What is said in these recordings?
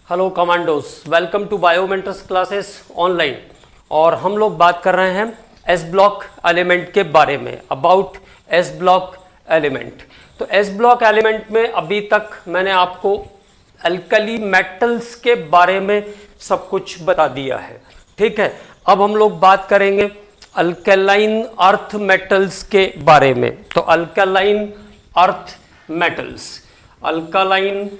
Hello commandos, welcome to biomentors classes online. और हम लोग बात कर रहे हैं एस ब्लॉक एलिमेंट के बारे में, अबाउट एस ब्लॉक एलिमेंट। तो एस ब्लॉक एलिमेंट में अभी तक मैंने आपको अल्कली मेटल्स के बारे में सब कुछ बता दिया है, ठीक है। अब हम लोग बात करेंगे अल्कलाइन अर्थ मेटल्स के बारे में। तो alkaline earth metals, alkaline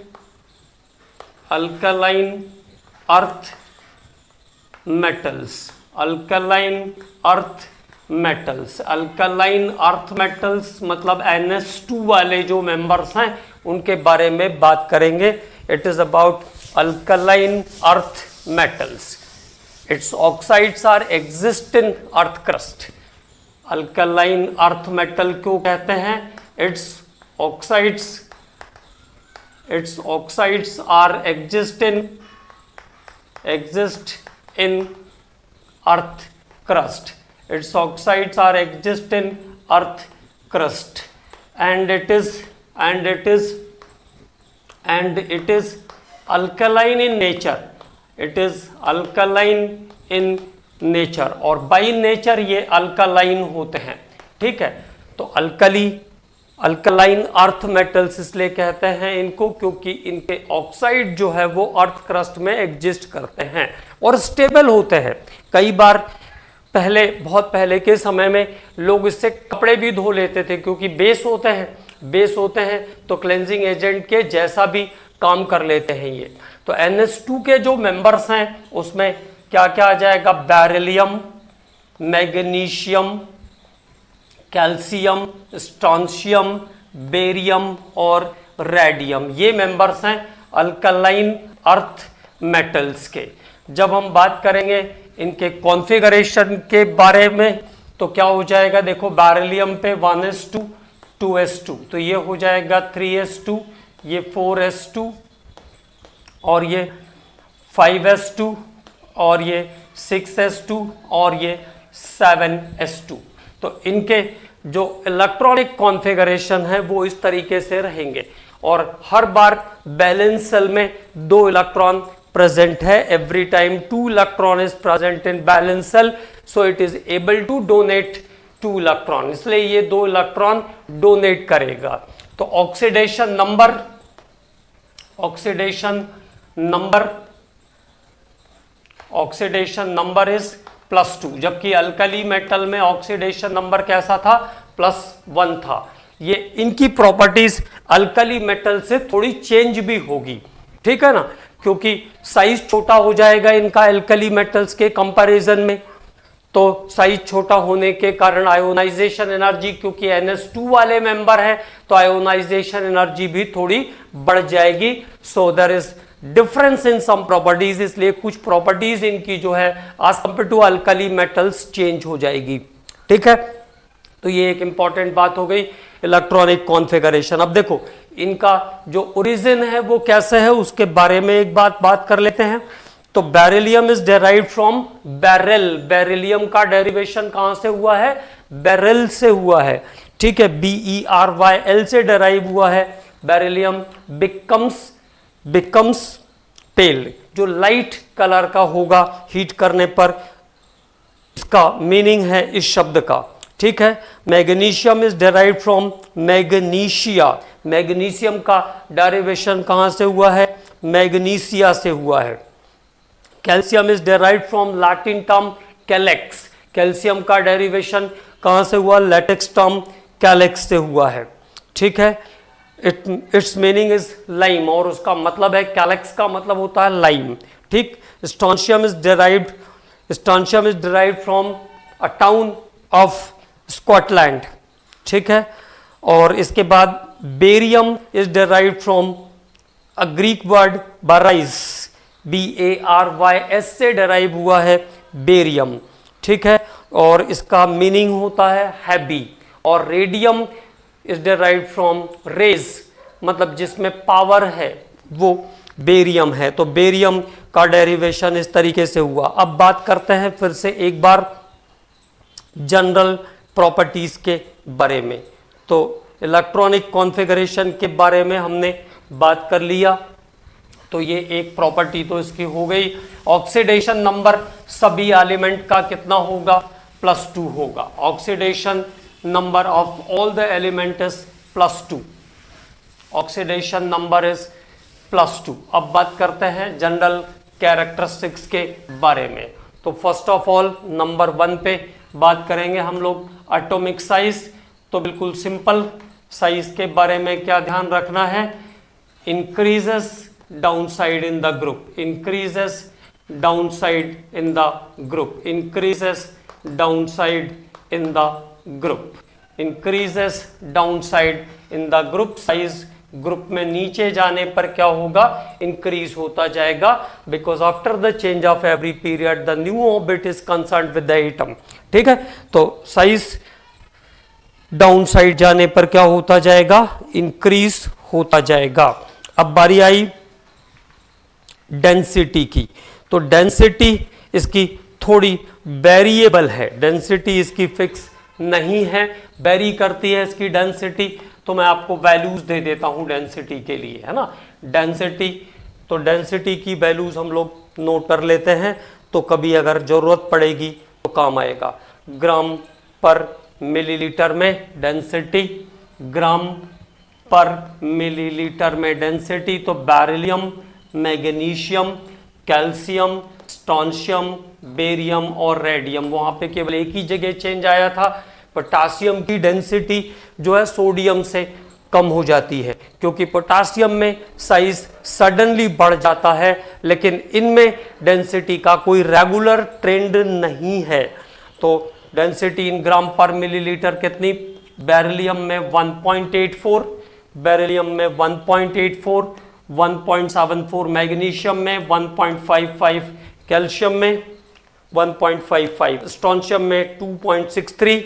earth metals, alkaline earth metals. Alkaline earth metals मतलब NH2 वाले जो मेंबर्स हैं उनके बारे में बात करेंगे। It is about alkaline earth metals. Its oxides are exist in earth crust. Alkaline earth metal क्यों कहते हैं? Its oxides are exist in earth crust. Its oxides are exist in earth crust, and it is alkaline in nature. It is alkaline in nature और by nature ये alkaline होते हैं, ठीक है। तो अल्कलाइन अर्थ मेटल्स इसलिए कहते हैं इनको क्योंकि इनके ऑक्साइड जो है वो अर्थ क्रस्ट में एग्जिस्ट करते हैं और स्टेबल होते हैं। कई बार बहुत पहले के समय में लोग इससे कपड़े भी धो लेते थे क्योंकि बेस होते हैं तो क्लेंजिंग एजेंट के जैसा भी काम कर लेते हैं ये। तो NH2 के जो मेंबर्स हैं उसमें क्या क्या आ जाएगा? Beryllium, magnesium, calcium, strontium, barium और रेडियम, ये मेंबर्स हैं अल्कलाइन अर्थ मेटल्स के। जब हम बात करेंगे इनके कॉन्फ़िगरेशन के बारे में तो क्या हो जाएगा? देखो बेरिलियम पे 1s2 2s2 तो ये हो जाएगा 3s2, ये 4s2 और ये 5s2 और ये 6s2 और ये 7s2। तो इनके जो इलेक्ट्रॉनिक कॉन्फ़िगरेशन है वो इस तरीके से रहेंगे और हर बार बैलेंस सेल में 2 इलेक्ट्रॉन प्रेजेंट है। Every time 2 electron is present in valence shell, so it is able to donate 2 electron, इसलिए ये 2 इलेक्ट्रॉन डोनेट करेगा। तो ऑक्सीडेशन नंबर इज +2, जबकि अल्कली मेटल में ऑक्सीडेशन नंबर कैसा था? +1 था। ये इनकी प्रॉपर्टीज अल्कली मेटल से थोड़ी चेंज भी होगी, ठीक है ना, क्योंकि साइज छोटा हो जाएगा इनका अल्कली मेटल्स के कंपैरिजन में। तो साइज छोटा होने के कारण आयोनाइजेशन एनर्जी, क्योंकि NH2 वाले मेंबर हैं तो आयोनाइजेशन एनर्जी भी थोड़ी बढ़ जाएगी। So there is difference in some properties, इसलिए कुछ प्रॉपर्टीज इनकी जो है as compare to alkali metals change हो जाएगी, ठीक है। तो ये एक इंपॉर्टेंट बात हो गई इलेक्ट्रॉनिक कॉन्फ़िगरेशन। अब देखो इनका जो ओरिजिन है वो कैसे है उसके बारे में एक बात कर लेते हैं। तो beryllium is derived from beryl. Beryllium का डेरिवेशन कहां से हुआ है? बेरिल से हुआ है, ठीक है। BERYL से डेराइव हुआ है। बेरिलियम बिकम्स पेल, जो लाइट कलर का होगा हीट करने पर, इसका मीनिंग है इस शब्द का, ठीक है। Magnesium is derived from magnesia. Magnesium का डेरिवेशन कहां से हुआ है? मैग्नीशिया से हुआ है। Calcium is derived from Latin term calyx. Calcium का डेरिवेशन कहां से हुआ? लैटिक्स टर्म कैलेक्स से हुआ है, ठीक है। इट्स मीनिंग इज लाइम और उसका मतलब है, कैलेक्स का मतलब होता है लाइम, ठीक। Strontium is derived from a town of Scotland, ठीक है। और इसके बाद barium is derived from a Greek word barys, BARYS से डिराइव हुआ है बेरियम, ठीक है। और इसका मीनिंग होता है हैवी। और radium is derived from rays, मतलब जिसमें पावर है वो बेरियम है। तो बेरियम का डेरिवेशन इस तरीके से हुआ। अब बात करते हैं फिर से एक बार जनरल प्रॉपर्टीज के बारे में। तो इलेक्ट्रॉनिक कॉन्फ़िगरेशन के बारे में हमने बात कर लिया। तो ये एक प्रॉपर्टी तो इसकी हो गई। ऑक्सीडेशन नंबर सभी एलिमेंट का कितना होगा, +2 होगा। Oxidation number of all the element is +2, oxidation number is +2। अब बात करते हैं जनरल कैरेक्टरिस्टिक्स के बारे में। तो फर्स्ट ऑफ ऑल नंबर 1 पे बात करेंगे हम लोग, एटॉमिक साइज। तो बिल्कुल सिंपल, साइज के बारे में क्या ध्यान रखना है, increases downside in the group, increases downside in the group, increases downside in the group, increases downside in the group. Size group में नीचे जाने पर क्या होगा, इंक्रीज होता जाएगा, because after the change of every period the new orbit is concern with the atom. ठीक है, तो साइज डाउन साइड जाने पर क्या होता जाएगा, इंक्रीज होता जाएगा। अब बारी आई डेंसिटी की। तो डेंसिटी इसकी थोड़ी वेरिएबल है, डेंसिटी इसकी फिक्स नहीं है, वेरी करती है इसकी डेंसिटी। तो मैं आपको वैल्यूज दे देता हूं डेंसिटी के लिए, है ना। डेंसिटी, तो डेंसिटी की वैल्यूज हम लोग नोट कर लेते हैं, तो कभी अगर जरूरत पड़ेगी तो काम आएगा। ग्राम पर मिलीलीटर में डेंसिटी, ग्राम पर मिलीलीटर में डेंसिटी। तो beryllium, magnesium, calcium, strontium, barium और रेडियम, वहां पे केवल एक ही जगह चेंज आया था। पोटासियम की डेंसिटी जो है सोडियम से कम हो जाती है, क्योंकि पोटासियम में साइज सडनली बढ़ जाता है, लेकिन इनमें डेंसिटी का कोई रेगुलर ट्रेंड नहीं है। तो डेंसिटी इन ग्राम पर मिलीलीटर कितनी, बेरिलियम में 1.84, बेरिलियम में 1.84, 1.74, मैग्नीशियम में 1.55, कैल्शियम में 1.55, स्ट्रोंशियम में 2.63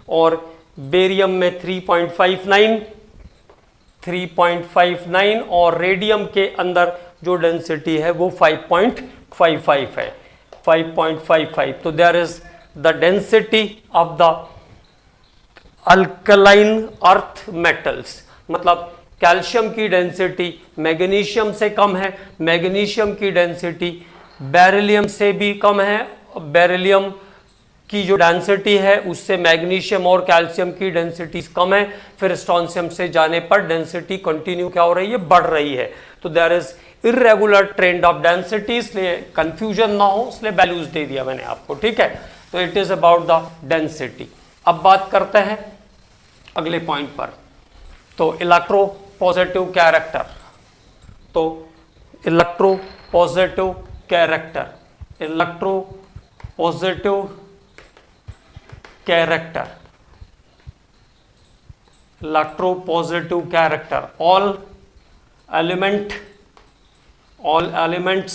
और बेरियम में 3.59 और रेडियम के अंदर जो डेंसिटी है वो 5.55 है, 5.55। तो there is the density of the alkaline earth metals, मतलब कैल्शियम की डेंसिटी मैग्नीशियम से कम है, मैग्नीशियम की डेंसिटी बेरिलियम से भी कम है, बेरिलियम की जो डेंसिटी है उससे मैग्नीशियम और कैल्शियम की डेंसिटी कम है। फिर स्ट्रोंशियम से जाने पर डेंसिटी कंटिन्यू क्या हो रही है, बढ़ रही है। तो there is irregular trend of density, इसलिए कंफ्यूजन ना हो इसलिए वैल्यूज दे दिया मैंने आपको, ठीक है। तो it is about the density. अब बात करते हैं अगले पॉइंट पर, तो इलेक्ट्रो पॉजिटिव कैरेक्टर। तो electro positive character, electro positive character, electropositive character, all elements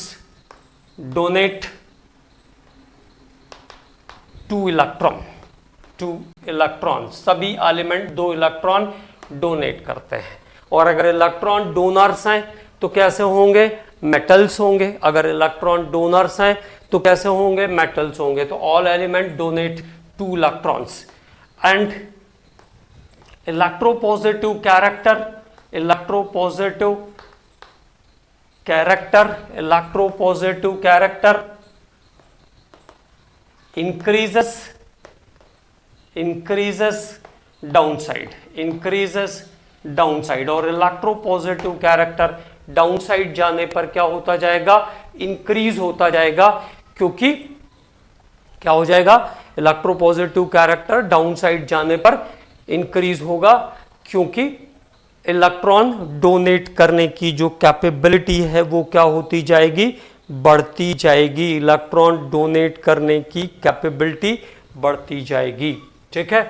donate 2 electron, सभी एलिमेंट 2 इलेक्ट्रॉन डोनेट करते हैं। और अगर इलेक्ट्रॉन डोनर्स हैं तो कैसे होंगे, मेटल्स होंगे। अगर इलेक्ट्रॉन डोनर्स हैं तो कैसे होंगे, मेटल्स होंगे। तो all element donate 2 electrons and electropositive character, electropositive character, electropositive character increases downside और इलेक्ट्रोपॉजिटिव कैरेक्टर डाउनसाइड जाने पर क्या होता जाएगा, इंक्रीज होता जाएगा। क्योंकि क्या हो जाएगा, इलेक्ट्रोपॉजिटिव कैरेक्टर डाउनसाइड जाने पर इंक्रीज होगा, क्योंकि इलेक्ट्रॉन डोनेट करने की जो कैपेबिलिटी है वो क्या होती जाएगी, बढ़ती जाएगी। इलेक्ट्रॉन डोनेट करने की कैपेबिलिटी बढ़ती जाएगी, ठीक है।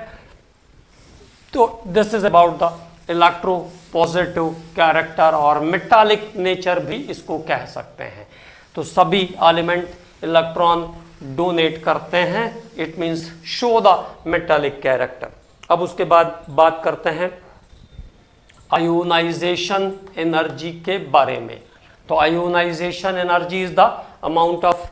तो this is about the electropositive character, और मेटालिक नेचर भी इसको कह सकते हैं। तो सभी एलिमेंट इलेक्ट्रॉन डोनेट करते हैं, it means show the metallic character. अब उसके बाद बात करते हैं आयोनाइजेशन एनर्जी के बारे में। तो ionisation energy is the amount of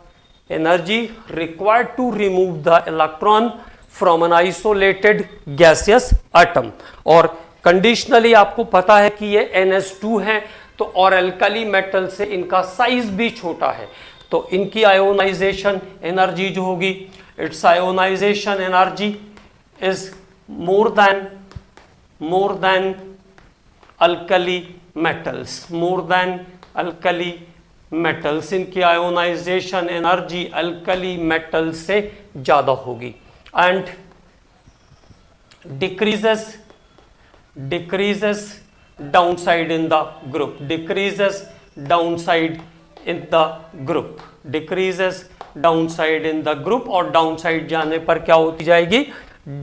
energy required to remove the electron from an isolated gaseous atom. और कंडीशनली आपको पता है कि ये NH2 है, तो और एल्कली मेटल से इनका साइज भी छोटा है, तो इनकी आयोनाइजेशन एनर्जी जो होगी, its ionisation energy is more than alkali metals, more than alkali metals. इनकी आयोनाइजेशन एनर्जी अल्कली मेटल से ज्यादा होगी and decreases downside in the group, decreases downside in the group, decreases downside in the group। और downside जाने पर क्या होती जाएगी,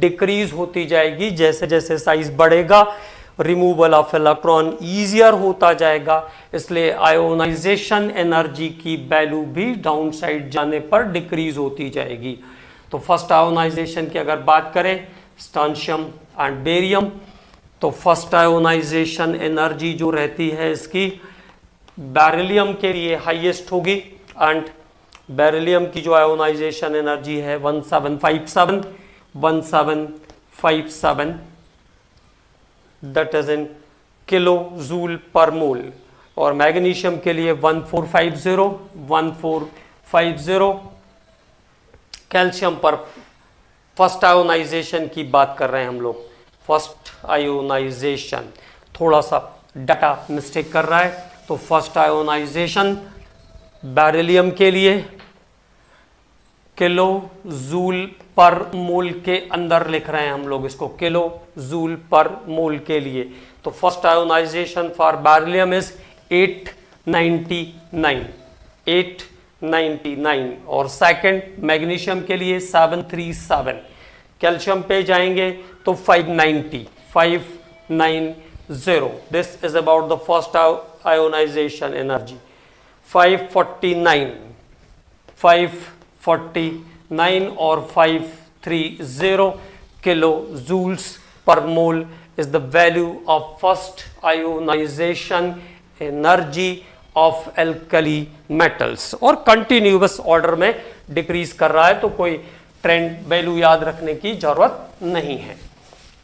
डिक्रीज होती जाएगी। जैसे जैसे साइज बढ़ेगा रिमूवल ऑफ इलेक्ट्रॉन ईजियर होता जाएगा, इसलिए आयोनाइजेशन एनर्जी की वैल्यू भी डाउनसाइड जाने पर डिक्रीज होती जाएगी। तो फर्स्ट आयोनाइजेशन की अगर बात करें स्ट्रांशियम एंड बेरियम, तो फर्स्ट आयोनाइजेशन एनर्जी जो रहती है इसकी बेरिलियम के लिए हाईएस्ट होगी एंड बेरिलियम की जो आयोनाइजेशन एनर्जी है 1757 that is in kilo joule per mole, और मैग्नीशियम के लिए 1450। कैल्शियम पर फर्स्ट आयोनाइजेशन की बात कर रहे हैं हम लोग, फर्स्ट आयोनाइजेशन, थोड़ा सा डाटा मिस्टेक कर रहा है, तो फर्स्ट आयोनाइजेशन बेरिलियम के लिए किलो जूल पर मोल के अंदर लिख रहे हैं हम लोग इसको, किलो जूल पर मोल के लिए। तो first ionisation for beryllium is 899 और सेकंड मैग्नीशियम के लिए 737। कैल्शियम पे जाएंगे तो 590। This is about the first ionisation energy. 549 और 530 kilo joules per mole is the value of first ionization energy of alkali metals, और कंटिन्यूअस ऑर्डर में decrease कर रहा है, तो कोई ट्रेंड वैल्यू याद रखने की जरूरत नहीं है,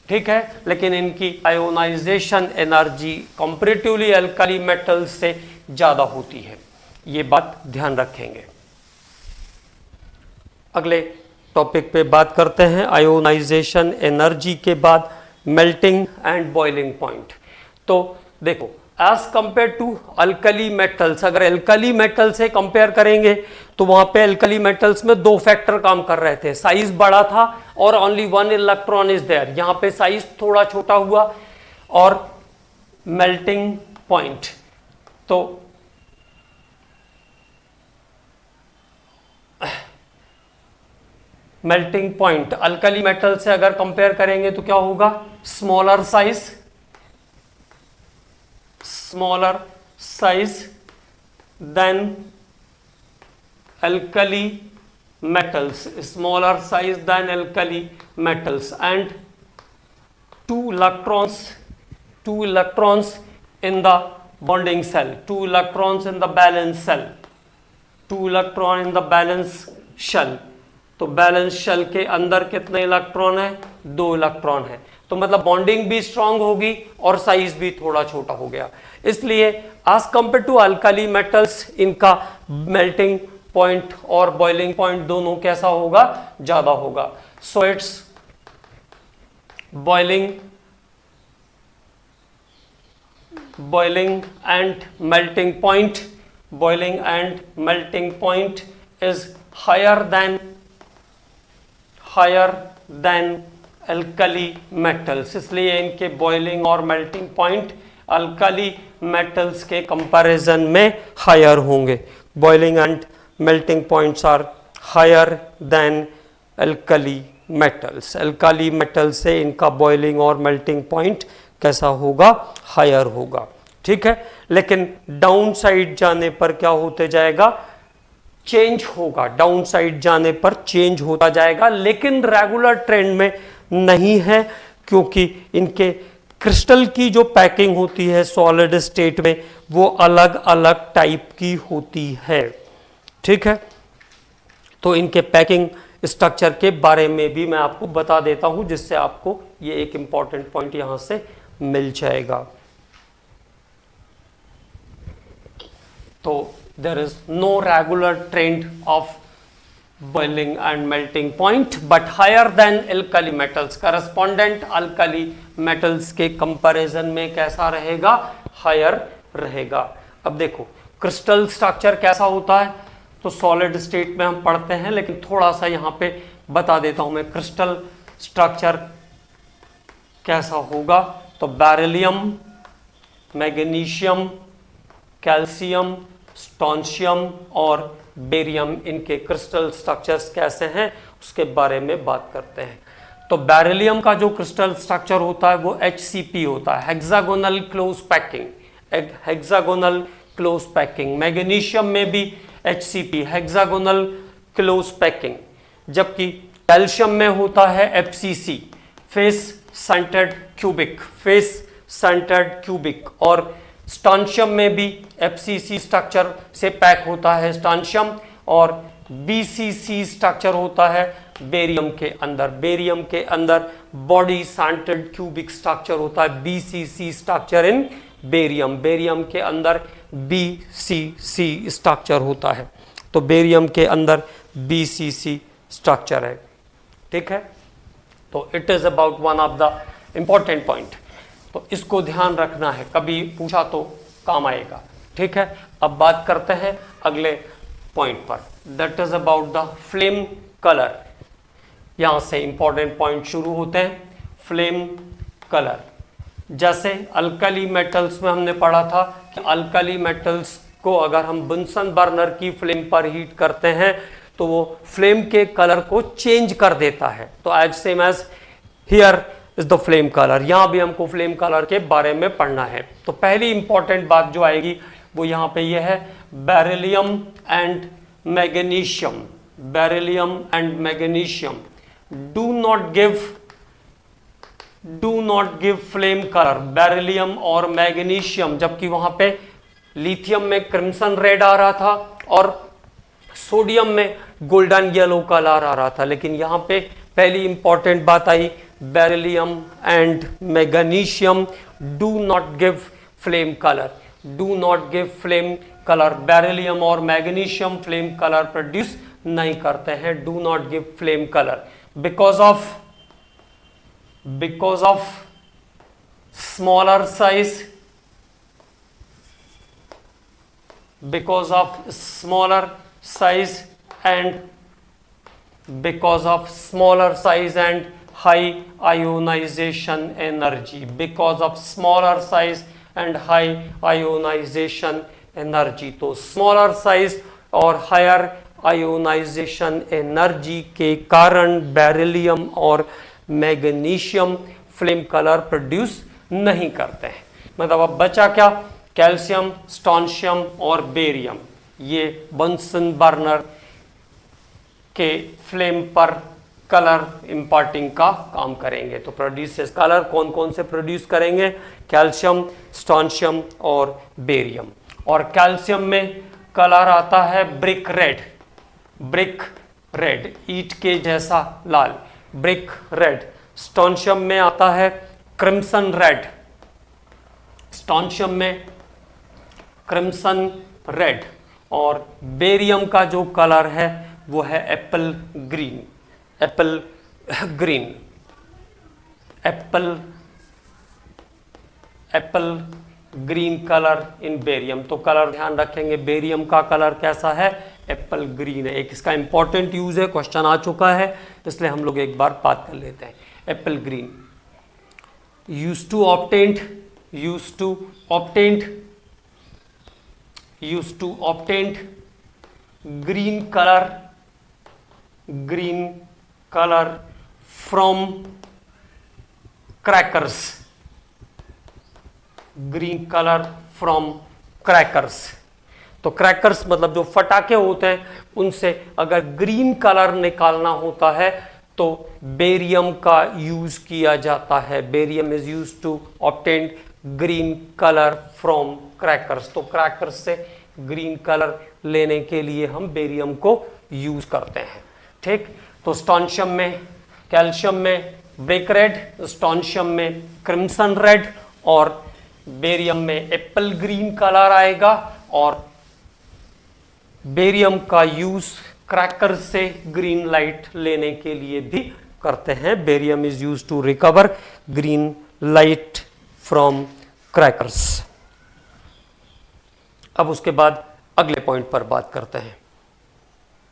ठीक है। लेकिन इनकी ionisation energy comparatively alkali metals से ज्यादा होती है, ये बात ध्यान रखेंगे। अगले टॉपिक पे बात करते हैं आयोनाइजेशन एनर्जी के बाद मेल्टिंग एंड बॉइलिंग पॉइंट। तो देखो as compare to alkali metals, अगर अल्कली मेटल से कंपेयर करेंगे तो वहां पे अल्कली मेटल्स में दो फैक्टर काम कर रहे थे, साइज बड़ा था और ओनली 1 इलेक्ट्रॉन इज देयर। यहां पे साइज थोड़ा छोटा हुआ और मेल्टिंग पॉइंट, तो मेल्टिंग पॉइंट अल्कली मेटल से अगर कंपेयर करेंगे तो क्या होगा, smaller size than alkali metals, smaller size than alkali metals, and two electrons in the bonding cell, 2 electrons in the balance cell, 2 electron in the balance shell। तो balance shell के अंदर कितने इलेक्ट्रॉन है, 2 electron है, तो मतलब bonding भी strong होगी और साइज भी थोड़ा छोटा हो गया। इसलिए as compare to alkali metals इनका मेल्टिंग पॉइंट और बॉइलिंग पॉइंट दोनों कैसा होगा, ज्यादा होगा। So its boiling and melting point is higher than alkali metals, इसलिए इनके बॉइलिंग और मेल्टिंग पॉइंट अल्कली मेटल्स के कंपैरिजन में हायर होंगे। Boiling and melting points are higher than alkali metals. Alkali metal से इनका बॉइलिंग और मेल्टिंग पॉइंट कैसा होगा, हायर होगा, ठीक है। लेकिन डाउन साइड जाने पर क्या होते जाएगा, चेंज होगा, डाउन साइड जाने पर चेंज होता जाएगा, लेकिन रेगुलर ट्रेंड में नहीं है, क्योंकि इनके क्रिस्टल की जो पैकिंग होती है सॉलिड स्टेट में वो अलग अलग टाइप की होती है, ठीक है। तो इनके पैकिंग स्ट्रक्चर के बारे में भी मैं आपको बता देता हूं, जिससे आपको ये एक इंपॉर्टेंट पॉइंट यहां से मिल जाएगा। तो there is no regular trend of boiling and melting point but higher than alkali metals। correspondent alkali metals के कंपैरिजन में कैसा रहेगा, हायर रहेगा। अब देखो क्रिस्टल स्ट्रक्चर कैसा होता है, तो सॉलिड स्टेट में हम पढ़ते हैं, लेकिन थोड़ा सा यहाँ पे बता देता हूं मैं क्रिस्टल स्ट्रक्चर कैसा होगा। तो बेरिलियम, मैग्नीशियम, कैल्शियम, स्टोंशियम और बेरियम, इनके क्रिस्टल स्ट्रक्चर्स कैसे हैं उसके बारे में बात करते हैं। तो बेरिलियम का जो क्रिस्टल स्ट्रक्चर होता है वो HCP होता है, hexagonal close packing, hexagonal close packing. Magnesium में भी HCP, हेक्सागोनल क्लोज पैकिंग, जबकि कैल्शियम में होता है FCC, face centred cubic, face centred cubic. और स्टोंशियम में भी FCC स्ट्रक्चर से पैक होता है स्टोंशियम, और BCC स्ट्रक्चर होता है बेरियम के अंदर। बेरियम के अंदर बॉडी सेंटर्ड क्यूबिक स्ट्रक्चर होता है, BCC structure in barium. Barium के अंदर BCC स्ट्रक्चर होता है, तो बेरियम के अंदर BCC स्ट्रक्चर है, ठीक है। तो it is about one of the important point, तो इसको ध्यान रखना है, कभी पूछा तो काम आएगा, ठीक है। अब बात करते हैं अगले पॉइंट पर, that is about the flame colour. यहां से इंपॉर्टेंट पॉइंट शुरू होते हैं। फ्लेम कलर, जैसे अल्कली मेटल्स में हमने पढ़ा था कि अल्कली मेटल्स को अगर हम बुनसन बर्नर की फ्लेम पर हीट करते हैं तो वो फ्लेम के कलर को चेंज कर देता है। तो as same as here is the flame colour, यहां भी हमको फ्लेम कलर के बारे में पढ़ना है। तो पहली इंपॉर्टेंट बात जो आएगी वो यहां पे ये है, beryllium and magnesium. Beryllium and magnesium do not give flame colour. Beryllium और मैग्नीशियम, जबकि वहां पे लिथियम में क्रिम्सन रेड आ रहा था और सोडियम में गोल्डन येलो कलर आ रहा था, लेकिन यहां पे पहली इंपॉर्टेंट बात आई, beryllium and magnesium do not give flame colour. Do not give flame colour, beryllium और मैग्नीशियम फ्लेम कलर प्रोड्यूस नहीं करते हैं, do not give flame colour because of smaller size, because of smaller size and high ionization energy, because of smaller size and high ionization energy। तो smaller size और higher ionization energy के कारण beryllium और magnesium flame colour produce नहीं करते हैं। मतलब अब बचा क्या, कैल्शियम, स्टोंशियम और बेरियम, ये बंसन बर्नर के फ्लेम पर कलर इंपार्टिंग का काम करेंगे। तो प्रोड्यूस कलर कौन कौन से प्रोड्यूस करेंगे, कैल्शियम, स्टोंशियम और बेरियम। और कैल्शियम में कलर आता है ब्रिक रेड, ब्रिक रेड, ईंट के जैसा लाल, ब्रिक रेड। स्टोंशियम में आता है क्रिम्सन रेड, स्टोंशियम में क्रिम्सन रेड। और बेरियम का जो कलर है वो है Apple green, Apple green, Apple green colour इन बेरियम। तो कलर ध्यान रखेंगे, बेरियम का कलर कैसा है, एप्पल ग्रीन है। एक इसका इंपॉर्टेंट यूज है, क्वेश्चन आ चुका है, इसलिए हम लोग एक बार बात कर लेते हैं। Apple green, used to obtained green color from crackers, green color from crackers। तो क्रैकर्स मतलब जो फटाके होते हैं उनसे अगर ग्रीन कलर निकालना होता है तो बेरियम का यूज किया जाता है। Barium is used to obtain green colour from crackers. तो क्रैकर्स से ग्रीन कलर लेने के लिए हम बेरियम को यूज करते हैं, ठीक। तो स्टोंशियम में, कैल्शियम में ब्रिक रेड, स्टोंशियम में क्रिम्सन रेड और बेरियम में एप्पल ग्रीन कलर आएगा। और बेरियम का यूज क्रैकर से ग्रीन लाइट लेने के लिए भी करते हैं। Barium is use to recover green light from crackers. अब उसके बाद अगले पॉइंट पर बात करते हैं,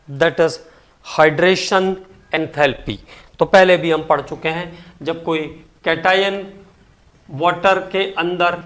दैट इज हाइड्रेशन एंथैल्पी। तो पहले भी हम पढ़ चुके हैं, जब कोई कैटायन वाटर के अंदर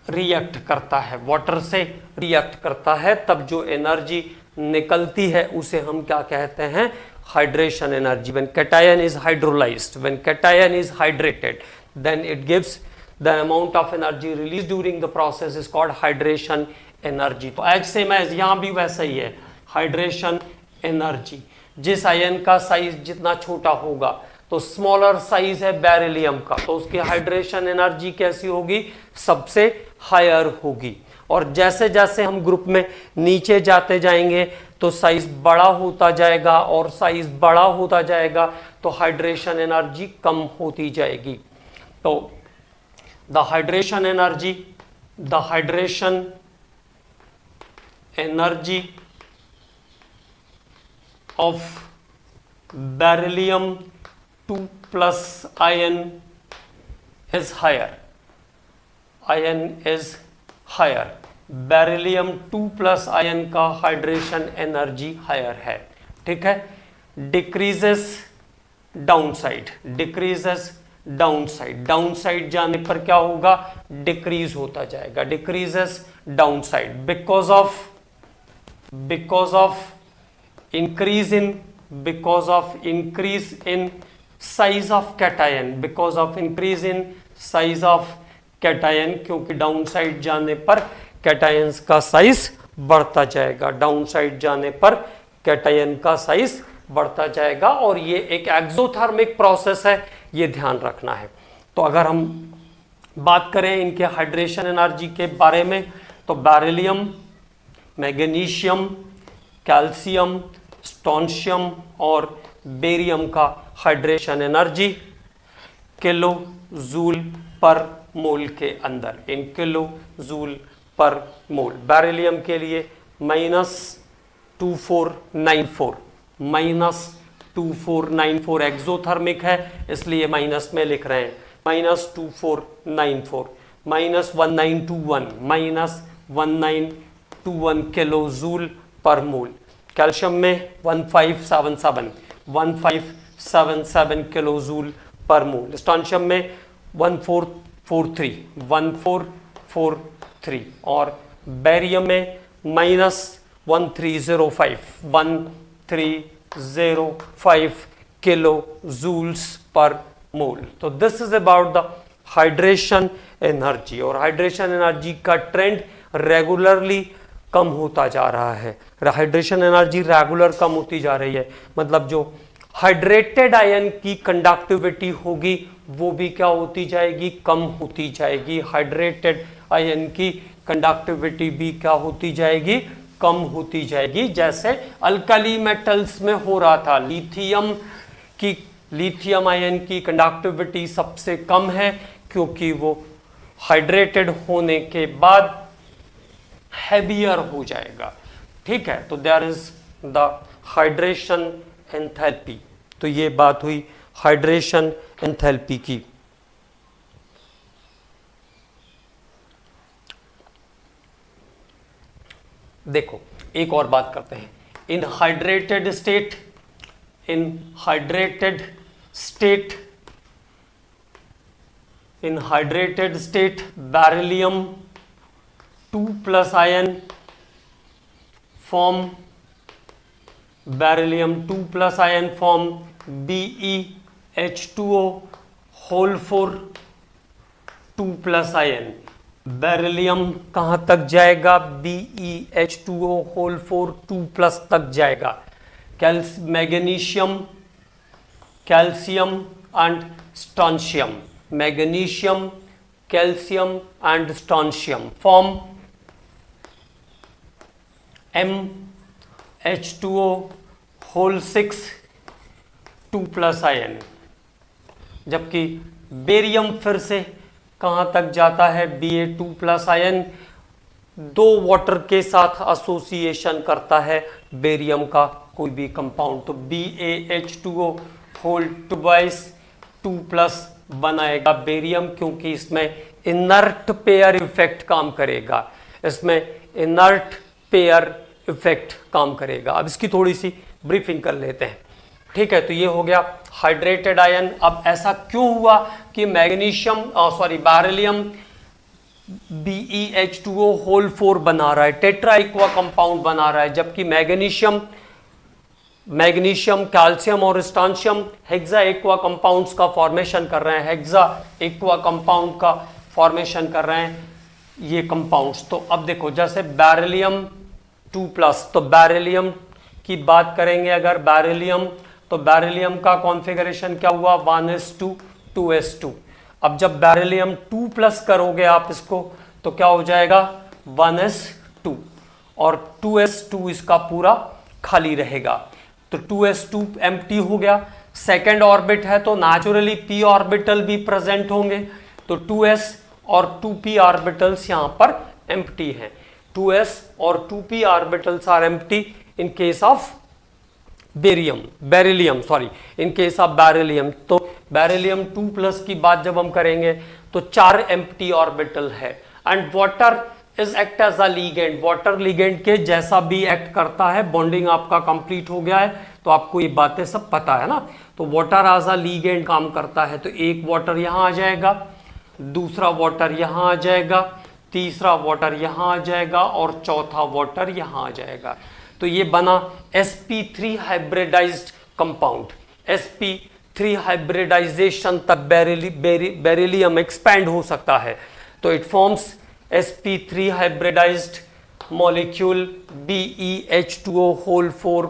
रिएक्ट करता है, वाटर से रिएक्ट करता है, तब जो एनर्जी निकलती है उसे हम क्या कहते हैं, hydration energy. When cation is hydrolysed, when cation is hydrated, then it gives the amount of energy released during the process is called hydration energy। तो एज सेम एज यहाँ भी वैसा ही है, हाइड्रेशन एनर्जी। जिस आयन का size जितना छोटा होगा, तो स्मॉलर साइज है बेरिलियम का, तो उसकी हाइड्रेशन एनर्जी कैसी होगी, सबसे हायर होगी। और जैसे जैसे हम ग्रुप में नीचे जाते जाएंगे तो साइज बड़ा होता जाएगा, और साइज बड़ा होता जाएगा तो हाइड्रेशन एनर्जी कम होती जाएगी। तो the hydration energy of beryllium 2 plus ion is higher, beryllium 2 plus ion का हाइड्रेशन एनर्जी हायर है, ठीक है। डिक्रीजेस डाउनसाइड, डाउनसाइड जाने पर क्या होगा, डिक्रीज होता जाएगा, decreases downside because of increase in size of cation, क्योंकि डाउनसाइड जाने पर कैटायंस का साइज बढ़ता जाएगा, डाउनसाइड जाने पर कैटायन का साइज बढ़ता जाएगा। और ये एक एक्सोथर्मिक प्रोसेस है, ये ध्यान रखना है। तो अगर हम बात करें इनके हाइड्रेशन एनर्जी के बारे में, तो बेरिलियम, मैग्नीशियम, कैल्शियम, स्ट्रोंशियम और बेरियम का hydration energy kilo joule per mole के अंदर, इन किलो जूल पर मोल। बेरिलियम के लिए -2494 एक्सोथर्मिक है, इसलिए माइनस में लिख रहे हैं, -2494, -1921 किलो जूल पर मोल। कैल्शियम में 1577 किलो जूल पर मोल। स्ट्रोंशियम में 1443 और बेरियम में -1305 किलो जूल्स पर मोल। तो this is about the hydration energy. और हाइड्रेशन एनर्जी का ट्रेंड रेगुलरली कम होता जा रहा है, हाइड्रेशन एनर्जी रेगुलर कम होती जा रही है, मतलब जो हाइड्रेटेड आयन की कंडक्टिविटी होगी वो भी क्या होती जाएगी, कम होती जाएगी। हाइड्रेटेड आयन की कंडक्टिविटी भी क्या होती जाएगी, कम होती जाएगी, जैसे अल्कली मेटल्स में हो रहा था। लिथियम आयन की कंडक्टिविटी सबसे कम है, क्योंकि वो हाइड्रेटेड होने के बाद हैवियर हो जाएगा, ठीक है। तो there is the hydration enthalpy. तो ये बात हुई हाइड्रेशन एंथैल्पी की। देखो एक और बात करते हैं, in hydrated state beryllium 2 plus ion form BeH2O whole 2 plus ion. Beryllium कहां तक जाएगा, BeH2O होल 2 प्लस तक जाएगा। Magnesium, calcium and strontium, magnesium, calcium and strontium form MH2O whole 2 plus ion. जबकि बेरियम फिर से कहाँ तक जाता है, Ba2+ आयन दो वाटर के साथ एसोसिएशन करता है बेरियम का कोई भी कंपाउंड, तो BaH2O होल ट्वाइस 2+ बनाएगा बेरियम, क्योंकि इसमें इनर्ट पेयर इफेक्ट काम करेगा, इसमें इनर्ट पेयर इफेक्ट काम करेगा। अब इसकी थोड़ी सी ब्रीफिंग कर लेते हैं, ठीक है। तो ये हो गया हाइड्रेटेड आयन। अब ऐसा क्यों हुआ कि मैग्नीशियम बेरिलियम BeH2O होल 4 बना रहा है, टेट्रा एक्वा कंपाउंड बना रहा है, जबकि मैग्नीशियम, कैल्शियम और स्ट्रांशियम हेक्सा एक्वा कंपाउंड्स का फॉर्मेशन कर रहे हैं, हेक्सा एक्वा कंपाउंड का फॉर्मेशन कर रहे हैं ये कंपाउंड्स। तो अब देखो जैसे बेरिलियम 2+, तो बेरिलियम की बात करेंगे अगर बेरिलियम, तो बेरिलियम का कॉन्फ़िगरेशन क्या हुआ, 1s2 2s2। अब जब बेरिलियम 2+ करोगे आप इसको तो क्या हो जाएगा 1s2 और 2s2 इसका पूरा खाली रहेगा, तो 2s2 एम्प्टी हो गया। सेकेंड ऑर्बिट है तो नेचुरली p ऑर्बिटल भी प्रेजेंट होंगे, तो 2s और 2p ऑर्बिटल्स यहां पर एम्प्टी हैं, 2s और 2p orbitals are empty in case of beryllium in case of beryllium. तो बेरिलियम 2+ की बात जब हम करेंगे तो 4 एम्प्टी ऑर्बिटल है। And water is act as a ligand, water ligand के जैसा भी एक्ट करता है। बॉन्डिंग आपका कंप्लीट हो गया है तो आपको ये बातें सब पता है ना। तो वाटर एज अ लीगेंड काम करता है, तो एक वाटर यहां आ जाएगा, दूसरा वाटर यहां आ जाएगा, तीसरा वाटर यहां आ जाएगा और चौथा वाटर यहां आ जाएगा। तो ये बना sp3 hybridised compound. sp3 hybridisation तब बेरिलियम एक्सपैंड हो सकता है, तो it forms sp3 hybridised molecule BeH2O whole 4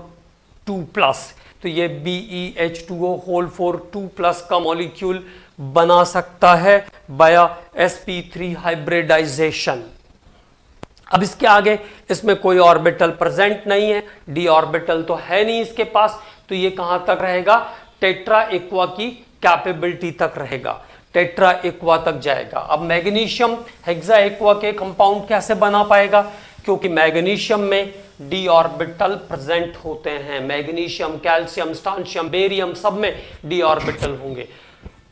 2+। तो ये BeH2O होल 4 2+ का मॉलिक्यूल बना सकता है बाया sp3 हाइब्रिडाइजेशन। अब इसके आगे इसमें कोई ऑर्बिटल प्रेजेंट नहीं है, d ऑर्बिटल तो है नहीं इसके पास, तो ये कहां तक रहेगा, टेट्रा एक्वा की कैपेबिलिटी तक रहेगा, टेट्रा एक्वा तक जाएगा। अब मैग्नीशियम हेक्सा एक्वा के कंपाउंड कैसे बना पाएगा, क्योंकि मैग्नीशियम में d ऑर्बिटल प्रेजेंट होते हैं, मैग्नीशियम, कैल्शियम, स्ट्रांशियम, बेरियम सब में d ऑर्बिटल होंगे,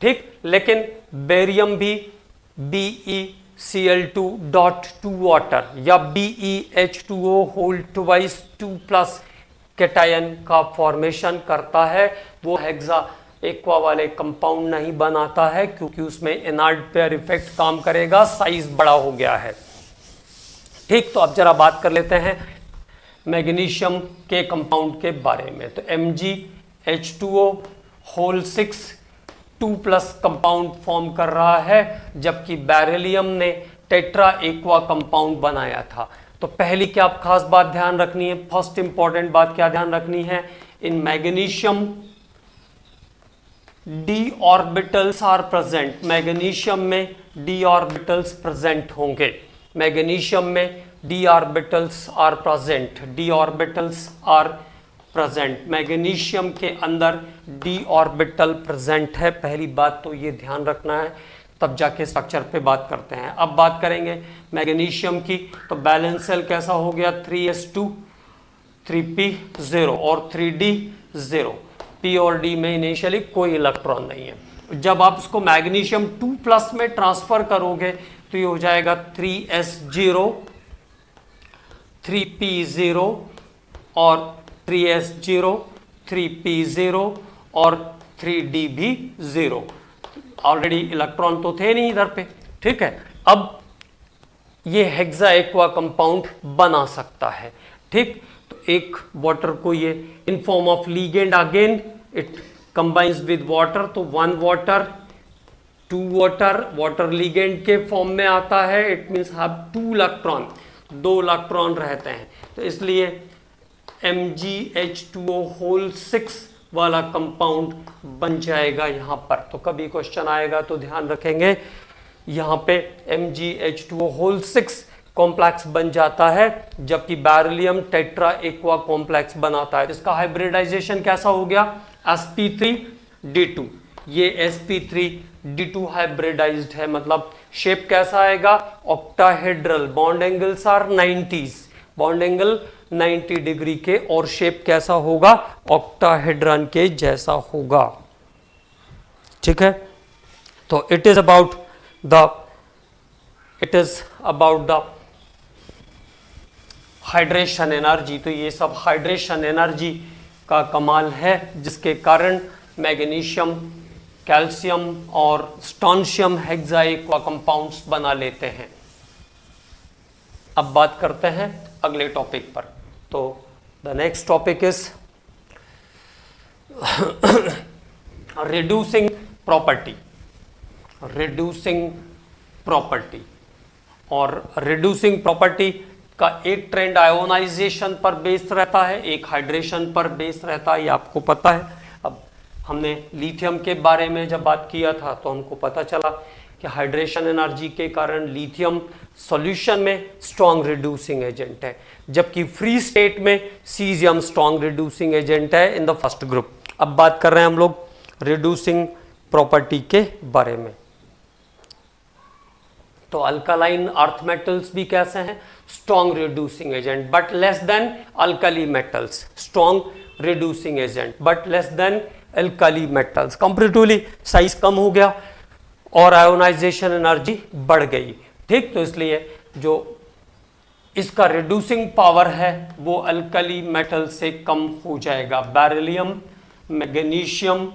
ठीक। लेकिन बेरियम भी BeCl2.2 वाटर या BeH2O होल ट्वाइस 2+ कैटायन का फॉर्मेशन करता है, वो हेक्सा एक्वा वाले कंपाउंड नहीं बनाता है, क्योंकि उसमें इनर्ट पेयर इफेक्ट काम करेगा, साइज बड़ा हो गया है, ठीक। तो अब जरा बात कर लेते हैं मैग्नीशियम के कंपाउंड के बारे में। तो MgH2O होल 6 2+ कंपाउंड फॉर्म कर रहा है, जबकि बेरिलियम ने टेट्रा एक्वा कंपाउंड बनाया था। तो पहली क्या खास बात ध्यान रखनी है, फर्स्ट इंपॉर्टेंट बात क्या ध्यान रखनी है, in magnesium d orbitals are present, magnesium में d ऑर्बिटल्स प्रेजेंट होंगे, मैग्नीशियम में d orbitals are present, d orbitals are present, magnesium के अंदर d ऑर्बिटल प्रेजेंट है, पहली बात तो ये ध्यान रखना है, तब जाके स्ट्रक्चर पे बात करते हैं। अब बात करेंगे मैग्नीशियम की, तो बैलेंस सेल कैसा हो गया, 3s2 3p0 और 3d0, p और d में इनिशियली कोई इलेक्ट्रॉन नहीं है। जब आप इसको मैग्नीशियम 2+ में ट्रांसफर करोगे तो ये हो जाएगा 3s0 3p0 और 3s0 3p0 और 3d भी 0, ऑलरेडी इलेक्ट्रॉन तो थे नहीं इधर पे, ठीक है। अब ये हेक्सा एक्वा कंपाउंड बना सकता है, ठीक। तो एक वाटर को ये in form of ligand, again it combines with water, तो 1 वाटर 2 वाटर, वाटर लीगेंड के फॉर्म में आता है, it means have 2 electron, 2 electron रहते हैं, तो इसलिए MgH2O होल 6 वाला कंपाउंड बन जाएगा यहां पर। तो कभी क्वेश्चन आएगा तो ध्यान रखेंगे, यहां पे MgH2O होल 6 कॉम्प्लेक्स बन जाता है, जबकि बेरिलियम टेट्रा एक्वा कॉम्प्लेक्स बनाता है। इसका हाइब्रिडाइजेशन कैसा हो गया, sp3d2, ये sp3d2 हाइब्रिडाइज्ड है, मतलब शेप कैसा आएगा, octahedral, bond angles are 90s, bond angle 90 degree के, और शेप कैसा होगा, ऑक्टाहेड्रन के जैसा होगा। ठीक है, तो it is about the hydration energy. तो ये सब हाइड्रेशन एनर्जी का कमाल है, जिसके कारण मैग्नीशियम, कैल्शियम और स्टोनशियम हेक्साइक्वा कंपाउंड्स बना लेते हैं। अब बात करते हैं अगले टॉपिक पर। तो the next topic is reducing property. Reducing property, और रिड्यूसिंग प्रॉपर्टी का एक ट्रेंड आयोनाइजेशन पर बेस्ड रहता है, एक हाइड्रेशन पर बेस्ड रहता है, ये आपको पता है। अब हमने लिथियम के बारे में जब बात किया था तो हमको पता चला कि हाइड्रेशन एनर्जी के कारण लिथियम सॉल्यूशन में स्ट्रॉन्ग रिड्यूसिंग एजेंट है, जबकि फ्री स्टेट में सीजियम स्ट्रॉन्ग रिड्यूसिंग एजेंट है इन द फर्स्ट ग्रुप। अब बात कर रहे हैं हम लोग रिड्यूसिंग प्रॉपर्टी के बारे में। तो अल्कालाइन अर्थ मेटल्स भी कैसे हैं, strong reducing agent but less than alkali metals, strong reducing agent but less than alkali metals. Comparatively size कम हो गया और आयोनाइजेशन एनर्जी बढ़ गई। ठीक, तो इसलिए जो इसका रिड्यूसिंग पावर है वो अल्कली मेटल से कम हो जाएगा। बेरिलियम, मैग्नीशियम,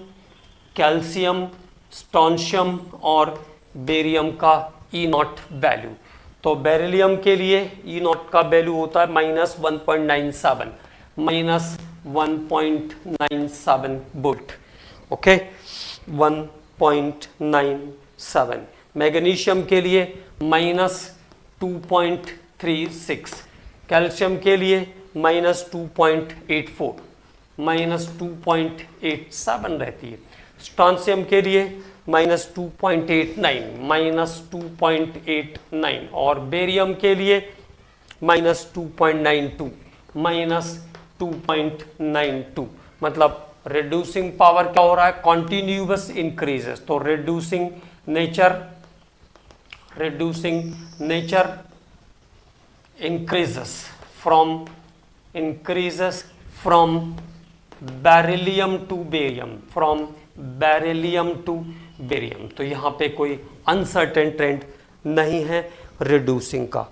कैल्शियम, स्टोनशियम और बेरियम का E0 वैल्यू। तो बेरिलियम के लिए E0 का वैल्यू होता है -1.97, -1.97 वोल्ट। ओके, 1.97। मैग्नीशियम के लिए -2.36, कैल्शियम के लिए -2.84, -2.87 रहती है। स्टोनशियम के लिए -2.89, -2.89, और बेरियम के लिए -2.92, -2.92। मतलब रिड्यूसिंग पावर क्या हो रहा है, कॉन्टिन्यूअस इंक्रीजेस। तो reducing nature increases from beryllium to barium, from beryllium to barium. तो यहाँ पे कोई अनसर्टेन ट्रेंड नहीं है रिड्यूसिंग का।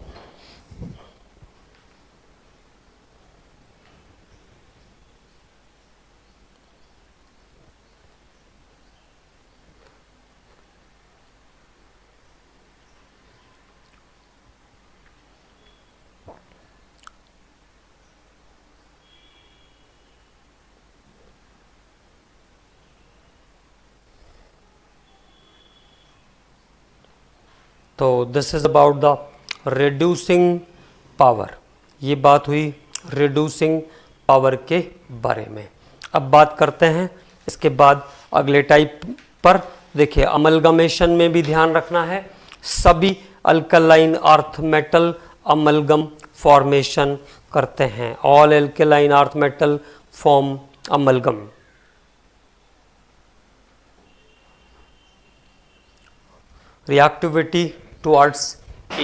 तो this is about the reducing power. ये बात हुई रिड्यूसिंग पावर के बारे में। अब बात करते हैं इसके बाद अगले टाइप पर। देखिए, अमलगमेशन में भी ध्यान रखना है। सभी alkaline earth metal amalgam formation करते हैं। All alkaline earth metal form amalgam. Reactivity towards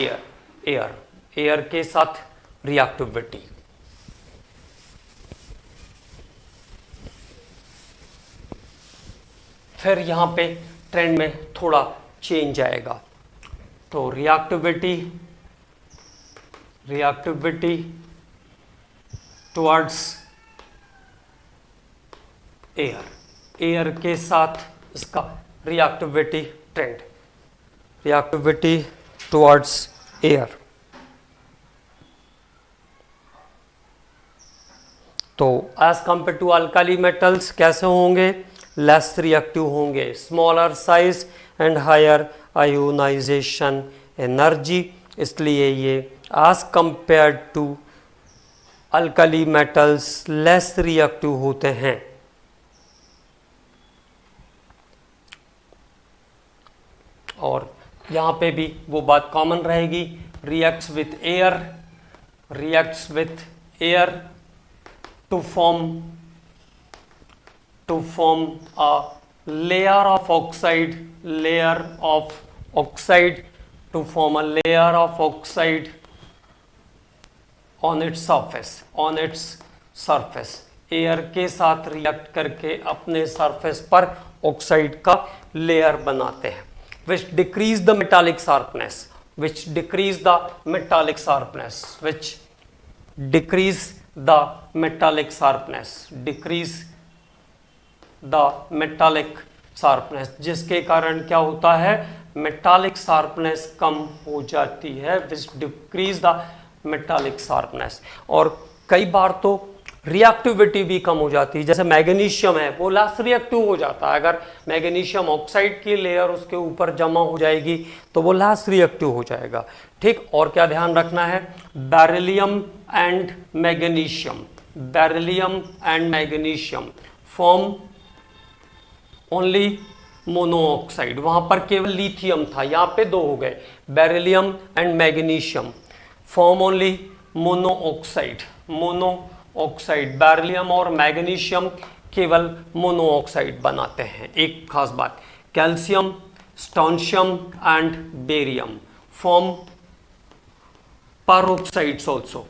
air के साथ रिएक्टिविटी। फिर यहाँ पे ट्रेंड में थोड़ा चेंज आएगा। तो रिएक्टिविटी टुवर्ड्स एयर के साथ इसका reactivity trend, reactivity towards air. तो as compare to alkali metals कैसे होंगे, लेस रिएक्टिव होंगे, smaller size and higher ionization energy. इसलिए ये as compare to alkali metals less reactive होते हैं। और यहाँ पे भी वो बात कॉमन रहेगी, reacts with air to form a layer of oxide to form a layer of oxide on its surface air के साथ रिएक्ट करके अपने सरफेस पर ऑक्साइड का लेयर बनाते हैं, which decrease the metallic sharpness, which decrease the metallic sharpness, which decrease the metallic sharpness, decrease the metallic sharpness, जिसके कारण क्या होता है, metallic sharpness कम हो जाती है, which decrease the metallic sharpness। और कई बार तो रिएक्टिविटी भी कम हो जाती है, जैसे मैग्नीशियम है वो लेस रिएक्टिव हो जाता है, अगर मैग्नीशियम ऑक्साइड की लेयर उसके ऊपर जमा हो जाएगी तो वो लेस रिएक्टिव हो जाएगा, ठीक। और क्या ध्यान रखना है, beryllium and magnesium form only mono oxide, वहां पर केवल लिथियम था, यहाँ पे दो हो गए, beryllium and magnesium form only mono oxide, beryllium और मैग्नीशियम केवल मोनो ऑक्साइड बनाते हैं। एक खास बात, calcium, strontium and barium form peroxides also,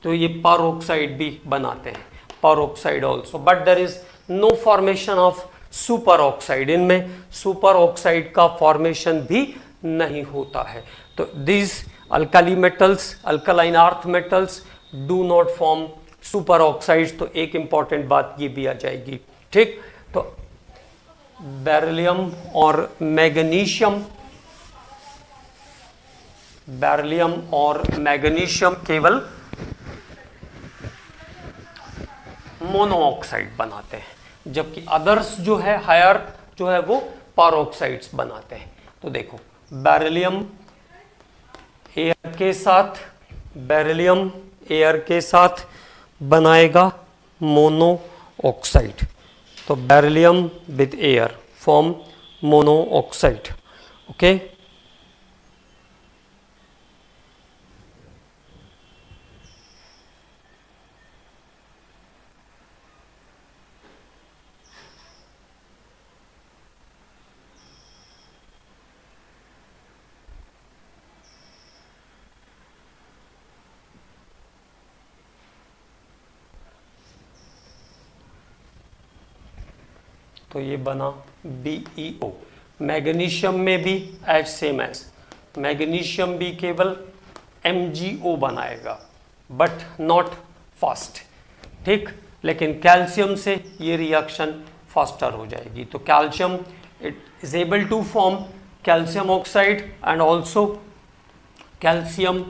तो ये पेरोक्साइड भी बनाते हैं, peroxide also, but there is no formation of super oxide, इनमें सुपर ऑक्साइड का फॉर्मेशन भी नहीं होता है। तो this alkali metals, alkaline earth metals do not form super oxides, तो एक इंपॉर्टेंट बात ये भी आ जाएगी, ठीक। तो बेरिलियम और मैग्नीशियम केवल मोनो ऑक्साइड बनाते हैं, जबकि अदर्स जो है हायर जो है वो पेरोक्साइड्स बनाते हैं। तो देखो बेरिलियम एयर के साथ बनाएगा मोनो ऑक्साइड, तो beryllium with air form mono oxide, okay. तो ये बना BeO। मैग्नीशियम में भी एज सेम एज, मैग्नीशियम भी केवल MgO बनाएगा बट नॉट फास्ट, ठीक। लेकिन कैल्शियम से ये रिएक्शन फास्टर हो जाएगी, तो calcium it is able to form calcium oxide and also calcium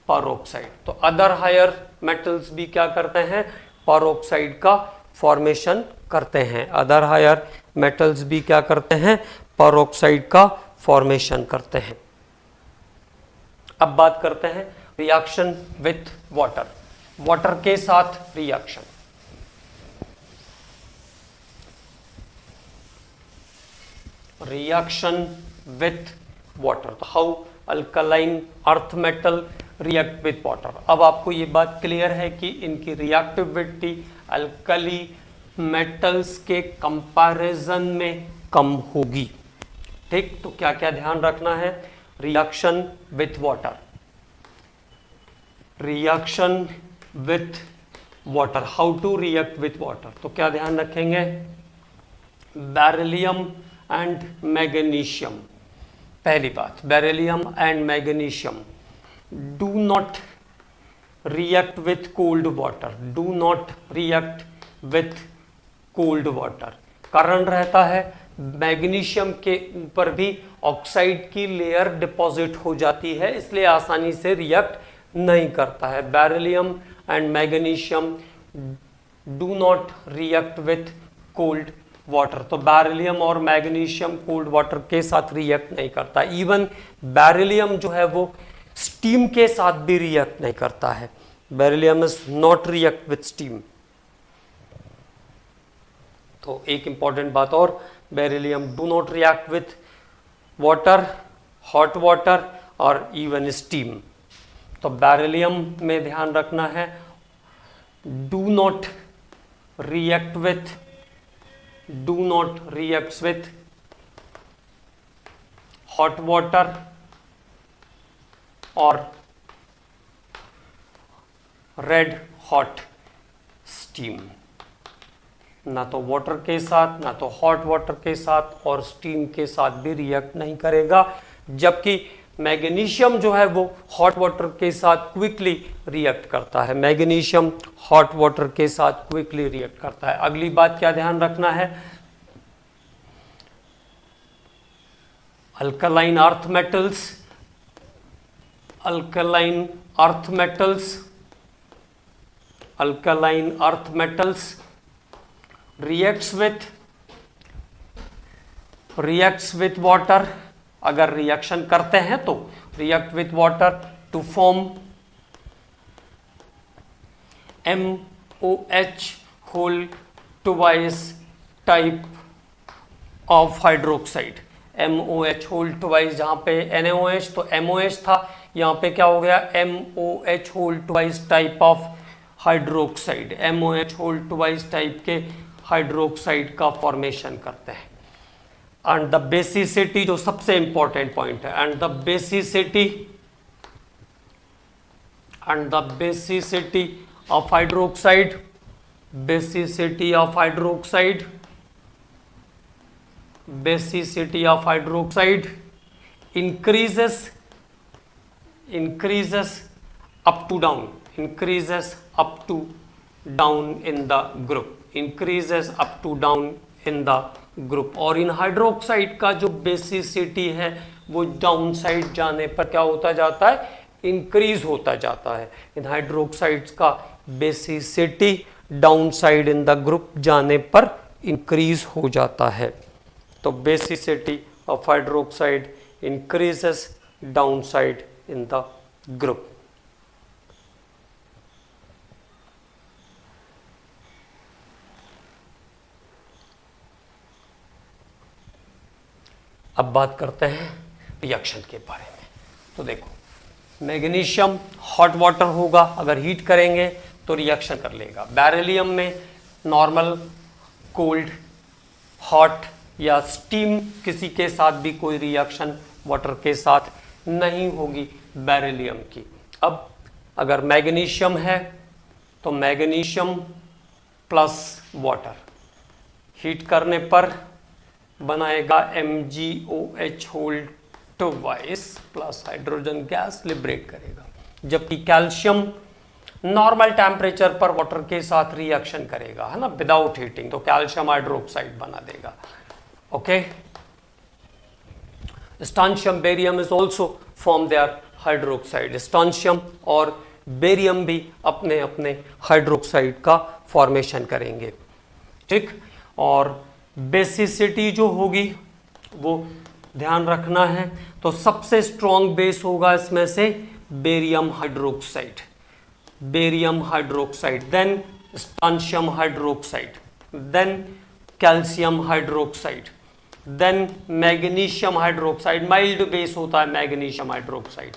peroxide. तो अदर हायर मेटल्स भी क्या करते हैं, पेरोक्साइड का फॉर्मेशन करते हैं, अदर हायर मेटल्स भी क्या करते हैं, पेरोक्साइड का फॉर्मेशन करते हैं। अब बात करते हैं रिएक्शन विथ वाटर के साथ रिएक्शन। रिएक्शन विथ वाटर, तो how alkaline earth metal react with water. अब आपको ये बात क्लियर है कि इनकी रिएक्टिविटी अल्कली मेटल्स के कंपैरिजन में कम होगी, ठीक। तो क्या क्या ध्यान रखना है, reaction with water, how to react with water, तो क्या ध्यान रखेंगे, बेरिलियम एंड मैग्नीशियम। पहली बात, beryllium and magnesium do not react with cold water, कारण रहता है मैग्नीशियम के ऊपर भी ऑक्साइड की लेयर डिपॉजिट हो जाती है, इसलिए आसानी से रिएक्ट नहीं करता है। Beryllium and magnesium do not react with cold water, तो बेरिलियम और मैग्नीशियम कोल्ड वाटर के साथ रिएक्ट नहीं करता। इवन बेरिलियम जो है वो स्टीम के साथ भी रिएक्ट नहीं करता है, beryllium is not react with steam. तो एक इंपॉर्टेंट बात और, beryllium do not react with water, hot water और इवन स्टीम। तो बेरिलियम में ध्यान रखना है, do not react with, do not reacts with hot water or red hot steam। ना तो वाटर के साथ, ना तो हॉट वाटर के साथ और स्टीम के साथ भी रिएक्ट नहीं करेगा, जबकि मैग्नीशियम जो है वो हॉट वाटर के साथ क्विकली रिएक्ट करता है। मैग्नीशियम हॉट वाटर के साथ क्विकली रिएक्ट करता है। अगली बात क्या ध्यान रखना है, alkaline earth metals, alkaline earth metals, alkaline earth metals reacts with water, अगर रिएक्शन करते हैं तो react with water to form MOH whole twice type of hydroxide। MOH whole twice, जहाँ पे NaOH तो MOH था, यहाँ पे क्या हो गया MOH whole twice type of hydroxide. MOH whole twice type के हाइड्रोक्साइड का फॉर्मेशन करते हैं। एंड द बेसिसिटी जो सबसे इंपॉर्टेंट पॉइंट है, and the basicity of hydroxide, basicity of hydroxide, basicity of hydroxide increases up to down, increases up to down in the group, increases up to down in the group। और इन hydroxide का जो basicity है वो down side जाने पर क्या होता जाता है, इंक्रीज होता जाता है। इन हाइड्रोक्साइड्स का basicity down side in the group जाने पर इंक्रीज हो जाता है। तो basicity of hydroxide increases down side in the group. अब बात करते हैं रिएक्शन के बारे में। तो देखो, मैग्नीशियम हॉट वाटर होगा, अगर हीट करेंगे तो रिएक्शन कर लेगा। बेरिलियम में नॉर्मल, कोल्ड, हॉट या स्टीम किसी के साथ भी कोई रिएक्शन वाटर के साथ नहीं होगी बेरिलियम की। अब अगर मैग्नीशियम है तो मैग्नीशियम प्लस वाटर हीट करने पर बनाएगा MgOH whole twice plus hydrogen gas liberate करेगा। जबकि कैल्शियम नॉर्मल टेम्परेचर पर वाटर के साथ रिएक्शन करेगा, है ना, विदाउट हीटिंग, तो कैल्शियम हाइड्रोक्साइड बना देगा। Okay, strontium barium is also form their hydroxide. Strontium और बेरियम भी अपने अपने हाइड्रोक्साइड का फॉर्मेशन करेंगे। ठीक, और बेसिसिटी जो होगी वो ध्यान रखना है, तो सबसे स्ट्रॉन्ग बेस होगा इसमें से barium hydroxide, barium hydroxide, then strontium hydroxide, then calcium hydroxide, then magnesium hydroxide. Mild base होता है magnesium hydroxide.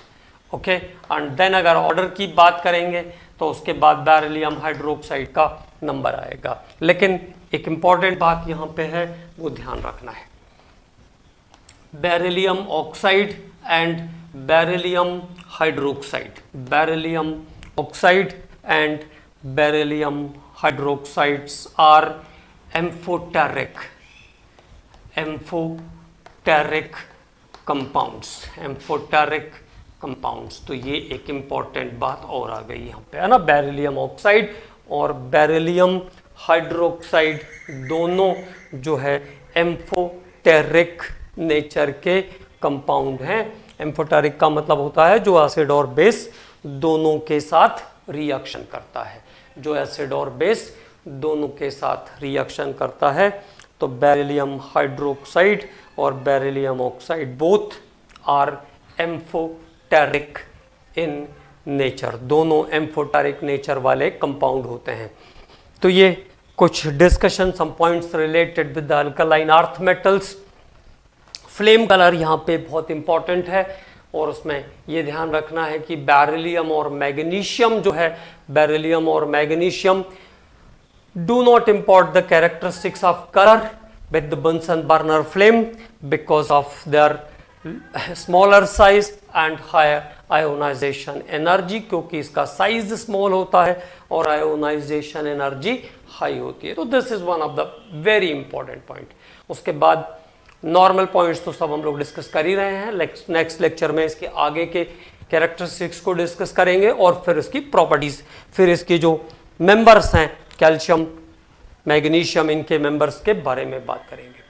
Okay, and then अगर ऑर्डर की बात करेंगे तो उसके बाद बेरिलियम हाइड्रोक्साइड का नंबर आएगा। लेकिन एक इंपॉर्टेंट बात यहां पे है, वो ध्यान रखना है, beryllium oxide and beryllium hydroxide, beryllium oxide and beryllium hydroxides are amphoteric, amphoteric compounds, amphoteric compounds. तो ये एक इंपॉर्टेंट बात और आ गई यहाँ पे, है ना। बेरिलियम ऑक्साइड और बेरिलियम हाइड्रोक्साइड दोनों जो है एम्फोटेरिक नेचर के कंपाउंड हैं। एम्फोटेरिक का मतलब होता है जो एसिड और बेस दोनों के साथ रिएक्शन करता है, जो एसिड और बेस दोनों के साथ रिएक्शन करता है। तो बेरिलियम हाइड्रोक्साइड और beryllium oxide both are amphoteric in nature, दोनों एम्फोटेरिक नेचर वाले कंपाउंड होते हैं। तो ये कुछ discussion, some points related with the alkaline earth metals. Flame colour यहाँ पे बहुत इंपॉर्टेंट है और उसमें ये ध्यान रखना है कि बेरिलियम और मैग्नीशियम जो है, बेरिलियम और magnesium Do not import the characteristics of color with the Bunsen burner flame because of their smaller size and higher ionization energy, क्योंकि इसका साइज स्मॉल होता है और आयोनाइजेशन एनर्जी हाई होती है. तो this is one of the very important point. उसके बाद नॉर्मल पॉइंट्स तो सब हम लोग डिस्कस कर ही रहे हैं. नेक्स्ट लेक्चर में इसके आगे के कैरेक्टरिस्टिक्स को डिस्कस करेंगे और फिर इसकी प्रॉपर्टीज, फिर इसके जो मेंबर्स हैं कैल्शियम मैग्नीशियम, इनके मेंबर्स के बारे में बात करेंगे.